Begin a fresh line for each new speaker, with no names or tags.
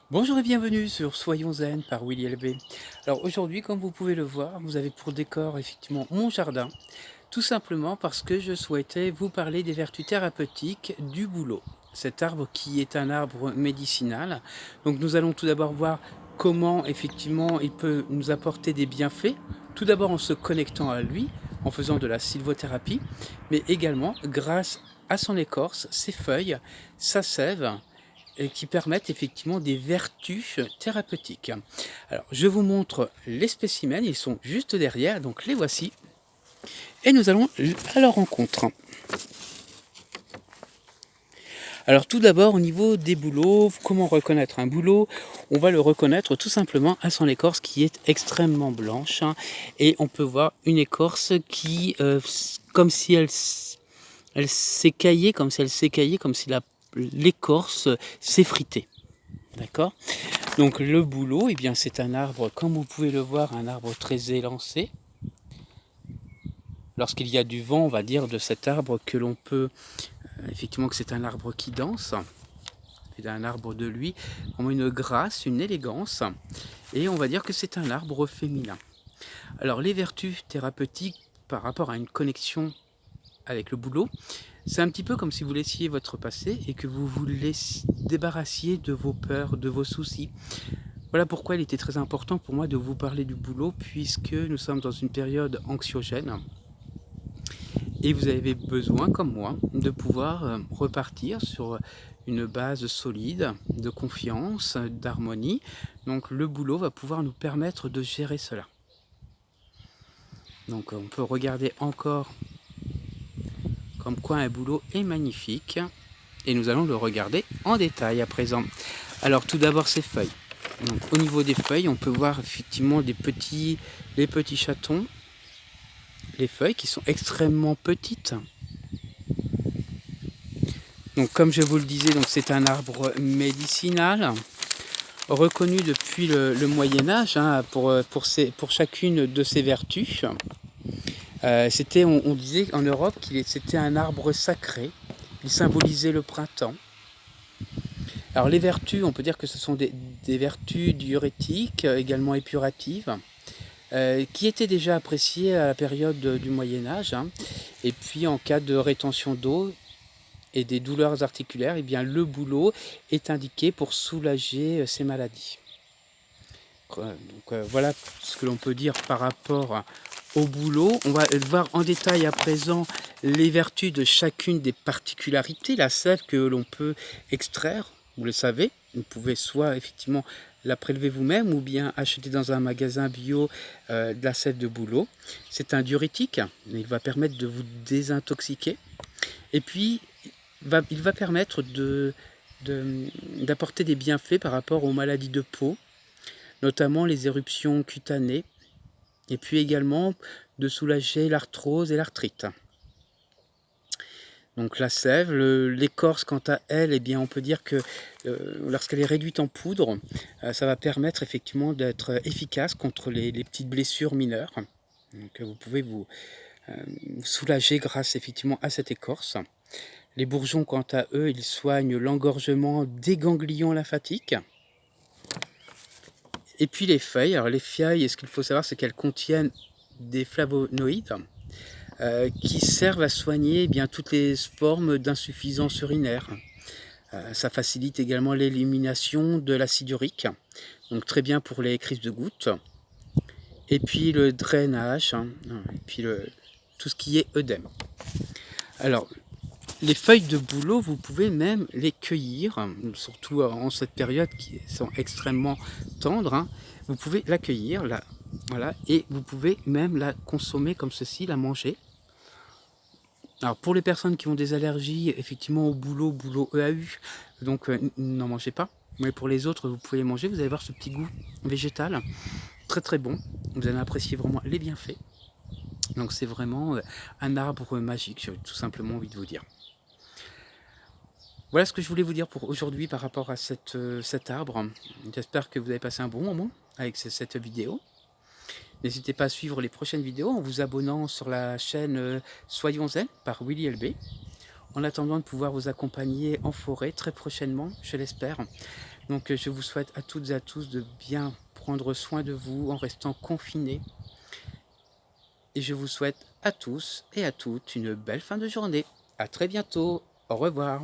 Bonjour et bienvenue sur Soyons Zen par Willy LB. Alors aujourd'hui, comme vous pouvez le voir, vous avez pour décor effectivement mon jardin, tout simplement parce que je souhaitais vous parler des vertus thérapeutiques du bouleau. Cet arbre qui est un arbre médicinal. Donc nous allons tout d'abord voir comment effectivement il peut nous apporter des bienfaits, tout d'abord en se connectant à lui, en faisant de la sylvothérapie, mais également grâce à son écorce, ses feuilles, sa sève, et qui permettent effectivement des vertus thérapeutiques. Alors, je vous montre les spécimens, ils sont juste derrière, donc les voici, et nous allons à leur rencontre. Alors tout d'abord, au niveau des bouleaux, comment reconnaître un bouleau? On va le reconnaître tout simplement à son écorce qui est extrêmement blanche, hein, et on peut voir une écorce qui, comme si elle s'écaillait, comme si elle s'écaillait, comme si l'écorce s'effritait. D'accord? Donc le bouleau, eh bien, c'est un arbre, comme vous pouvez le voir, un arbre très élancé. Lorsqu'il y a du vent, on va dire de cet arbre que l'on peut, effectivement, que c'est un arbre qui danse. C'est un arbre de lui, vraiment une grâce, une élégance. Et on va dire que c'est un arbre féminin. Alors les vertus thérapeutiques par rapport à une connexion avec le bouleau, c'est un petit peu comme si vous laissiez votre passé et que vous vous débarrassiez de vos peurs, de vos soucis. Voilà pourquoi il était très important pour moi de vous parler du boulot, puisque nous sommes dans une période anxiogène et vous avez besoin, comme moi, de pouvoir repartir sur une base solide, de confiance, d'harmonie. Donc le boulot va pouvoir nous permettre de gérer cela. Donc on peut regarder encore comme quoi un boulot est magnifique et nous allons le regarder en détail à présent. Alors tout d'abord ses feuilles. Donc, au niveau des feuilles, on peut voir effectivement les petits chatons, les feuilles qui sont extrêmement petites. Donc comme je vous le disais, c'est un arbre médicinal, reconnu depuis le Moyen-Âge, hein, pour chacune de ses vertus. On disait en Europe qu'il c'était un arbre sacré, il symbolisait le printemps. Alors les vertus, on peut dire que ce sont des vertus diurétiques, également épuratives, qui étaient déjà appréciées à la période du Moyen-Âge. Hein. Et puis en cas de rétention d'eau et des douleurs articulaires, eh bien, le bouleau est indiqué pour soulager ces maladies. Voilà ce que l'on peut dire par rapport au bouleau. On va voir en détail à présent les vertus de chacune des particularités. La sève que l'on peut extraire, vous le savez, vous pouvez soit effectivement la prélever vous-même ou bien acheter dans un magasin bio de la sève de bouleau. C'est un diurétique, il va permettre de vous désintoxiquer. Et puis, il va permettre d'apporter des bienfaits par rapport aux maladies de peau, notamment les éruptions cutanées, et puis également de soulager l'arthrose et l'arthrite. Donc la sève, l'écorce quant à elle, eh bien on peut dire que lorsqu'elle est réduite en poudre, ça va permettre effectivement d'être efficace contre les petites blessures mineures. Donc vous pouvez vous soulager grâce effectivement à cette écorce. Les bourgeons quant à eux, ils soignent l'engorgement des ganglions lymphatiques. Et puis les feuilles, alors les feuilles, ce qu'il faut savoir, c'est qu'elles contiennent des flavonoïdes qui servent à soigner eh bien, toutes les formes d'insuffisance urinaire. Ça facilite également l'élimination de l'acide urique, donc très bien pour les crises de gouttes. Et puis le drainage, hein, et puis tout ce qui est œdème. Alors, les feuilles de bouleau, vous pouvez même les cueillir, surtout en cette période qui sont extrêmement tendres. Hein. Vous pouvez la cueillir, voilà, et vous pouvez même la consommer comme ceci, la manger. Alors pour les personnes qui ont des allergies, effectivement au boulot EAU, donc n'en mangez pas. Mais pour les autres, vous pouvez les manger. Vous allez voir ce petit goût végétal, très très bon. Vous allez apprécier vraiment les bienfaits. Donc c'est vraiment un arbre magique, j'ai tout simplement envie de vous dire. Voilà ce que je voulais vous dire pour aujourd'hui par rapport à cet arbre. J'espère que vous avez passé un bon moment avec cette vidéo. N'hésitez pas à suivre les prochaines vidéos en vous abonnant sur la chaîne Soyons Zen par Willy LB. En attendant de pouvoir vous accompagner en forêt très prochainement, je l'espère. Donc je vous souhaite à toutes et à tous de bien prendre soin de vous en restant confinés. Et je vous souhaite à tous et à toutes une belle fin de journée. À très bientôt. Au revoir.